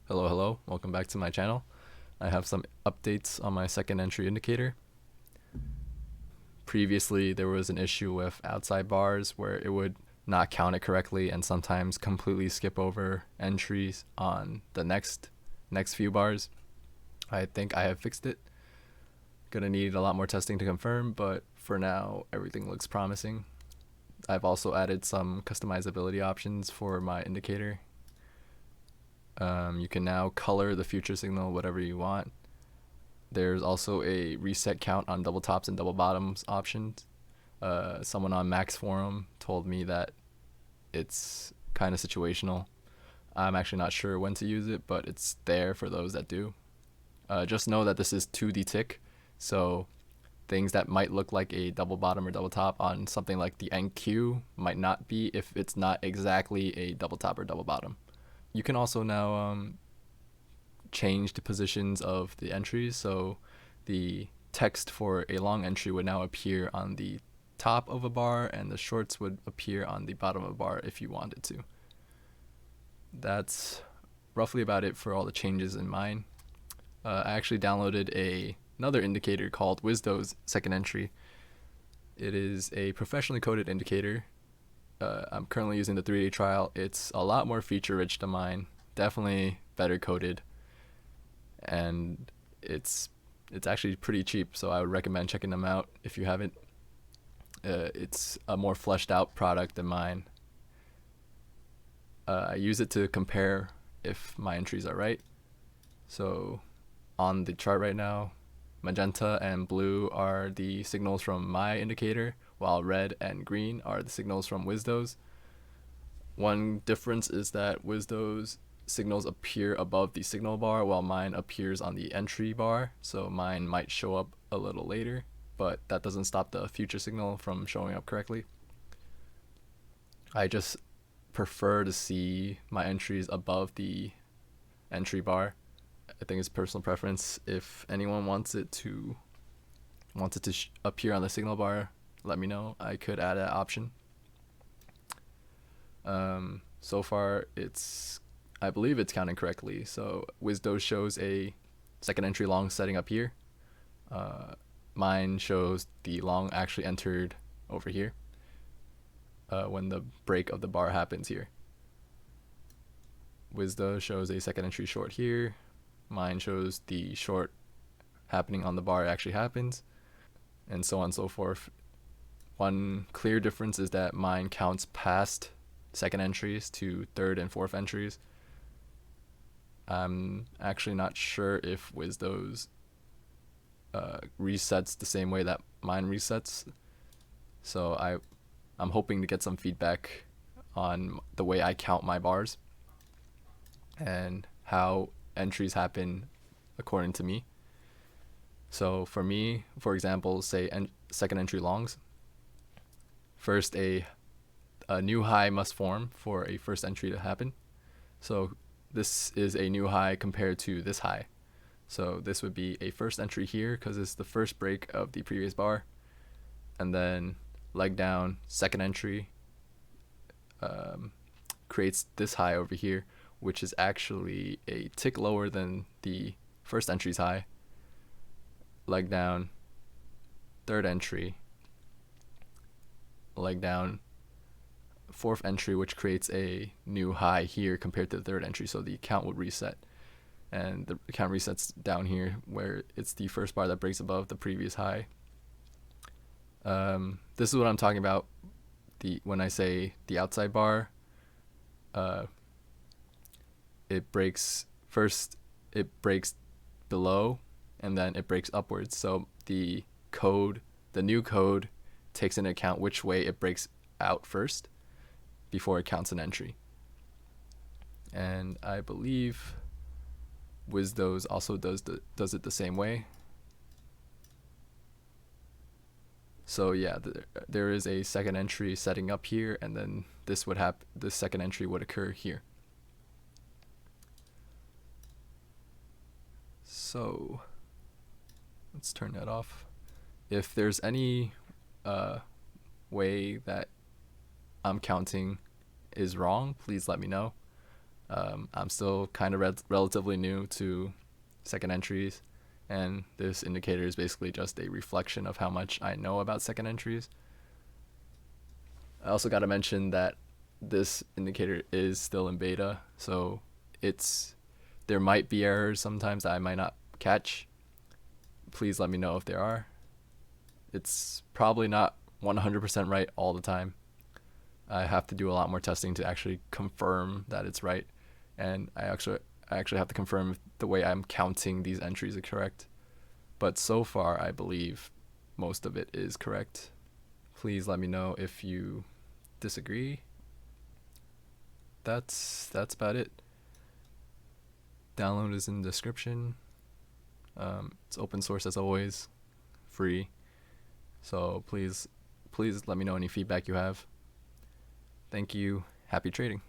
Hello, welcome back to my channel. I have some updates on my second entry indicator. Previously, there was an issue with outside bars where it would not count it correctly and sometimes completely skip over entries on the next few bars. I think I have fixed it. Gonna need a lot more testing to confirm, but for now, everything looks promising. I've also added some customizability options for my indicator. You can now color the future signal whatever you want. There's also a reset count on double tops and double bottoms options. Someone on Max Forum told me that it's kind of situational. I'm actually not sure when to use it, but it's there for those that do. Just know that this is 2D tick, so things that might look like a double bottom or double top on something like the NQ might not be if it's not exactly a double top or double bottom. You can also now change the positions of the entries, so the text for a long entry would now appear on the top of a bar and the shorts would appear on the bottom of a bar if you wanted to. That's roughly about it for all the changes in mine. I actually downloaded another indicator called Wisdo's second entry. It is a professionally coded indicator. I'm currently using the 3-day trial. It's a lot more feature rich than mine, definitely better coded, and it's actually pretty cheap, so I would recommend checking them out if you haven't. It's a more fleshed out product than mine. I use it to compare if my entries are right. So on the chart right now, magenta and blue are the signals from my indicator, while red and green are the signals from Wisdo's. One difference is that Wisdo's signals appear above the signal bar while mine appears on the entry bar, so mine might show up a little later, but that doesn't stop the future signal from showing up correctly. I just prefer to see my entries above the entry bar. I think it's personal preference. If anyone wants it to appear on the signal bar, let me know. I could add that option. So far, I believe it's counting correctly. So Wisdo shows a second entry long setting up here. Mine shows the long actually entered over here when the break of the bar happens here. Wisdo shows a second entry short here. Mine shows the short happening on the bar actually happens, and so on and so forth. One clear difference is that mine counts past second entries to third and fourth entries. I'm actually not sure if Wisdo's resets the same way that mine resets, so I'm hoping to get some feedback on the way I count my bars and how entries happen according to me. So for me, for example, say second entry longs, first a new high must form for a first entry to happen. So this is a new high compared to this high. So this would be a first entry here because it's the first break of the previous bar, and then leg down, second entry creates this high over here, which is actually a tick lower than the first entry's high. Leg down, third entry, leg down, fourth entry, which creates a new high here compared to the third entry, so the count would reset. And the count resets down here where it's the first bar that breaks above the previous high. This is what I'm talking about when I say the outside bar. It breaks below and then it breaks upwards. So the new code takes into account which way it breaks out first before it counts an entry. And I believe Wisdo's also does it the same way. So yeah, there is a second entry setting up here, and then this second entry would occur here. So let's turn that off. If there's any way that I'm counting is wrong, please let me know. I'm still kind of relatively new to second entries, and this indicator is basically just a reflection of how much I know about second entries. I also got to mention that this indicator is still in beta, so there might be errors sometimes that I might not catch. Please let me know if there are. It's probably not 100% right all the time. I have to do a lot more testing to actually confirm that it's right, and I actually have to confirm if the way I'm counting these entries is correct. But so far, I believe most of it is correct. Please let me know if you disagree. That's about it. Download is in the description. It's open source as always, free. So please let me know any feedback you have. Thank you. Happy trading.